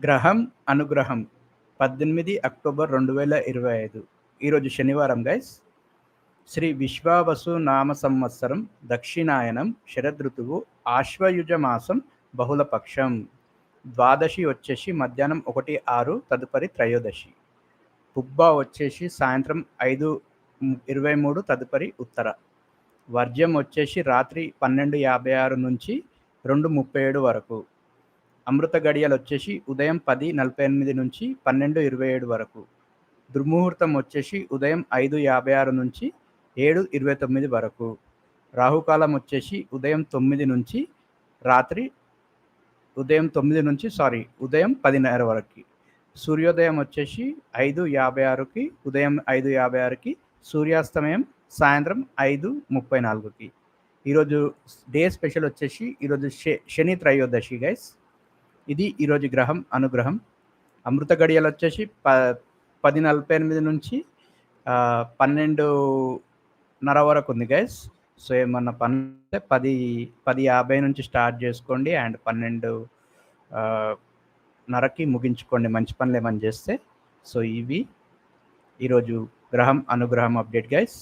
గ్రహం అనుగ్రహం 18 అక్టోబర్ 2025 ఈరోజు శనివారం గైస్. శ్రీ విశ్వావసు నామ సంవత్సరం దక్షిణాయనం శరదృతువు ఆశ్వయుజ మాసం బహుళపక్షం. ద్వాదశి వచ్చేసి మధ్యాహ్నం 1:06 తదుపరి త్రయోదశి. పుబ్బ వచ్చేసి సాయంత్రం 5:23 తదుపరి ఉత్తర. వర్జ్యం వచ్చేసి రాత్రి 12:56 నుంచి 2:37 వరకు. అమృత గడియలు వచ్చేసి ఉదయం 10:48 నుంచి 12:27 వరకు. దుర్ముహూర్తం వచ్చేసి ఉదయం 5:56 నుంచి 7:29 వరకు. రాహుకాలం వచ్చేసి ఉదయం 9 నుంచి ఉదయం 10:30 వరకు. సూర్యోదయం వచ్చేసి 5:56కి, ఉదయం 5:56కి. సూర్యాస్తమయం సాయంత్రం 5:34కి. ఈరోజు డే స్పెషల్ వచ్చేసి ఈరోజు శని త్రయోదశి గైస్. ఇది ఈరోజు గ్రహం అనుగ్రహం. అమృత గడియలు వచ్చేసి 10:48 నుంచి 12:30 వరకు ఉంది గైస్. సో ఏమన్నా పని 10:50 నుంచి స్టార్ట్ చేసుకోండి అండ్ 12:30కి ముగించుకోండి మంచి పనులు ఏమని చేస్తే. సో ఇవి ఈరోజు గ్రహం అనుగ్రహం అప్డేట్ గైస్.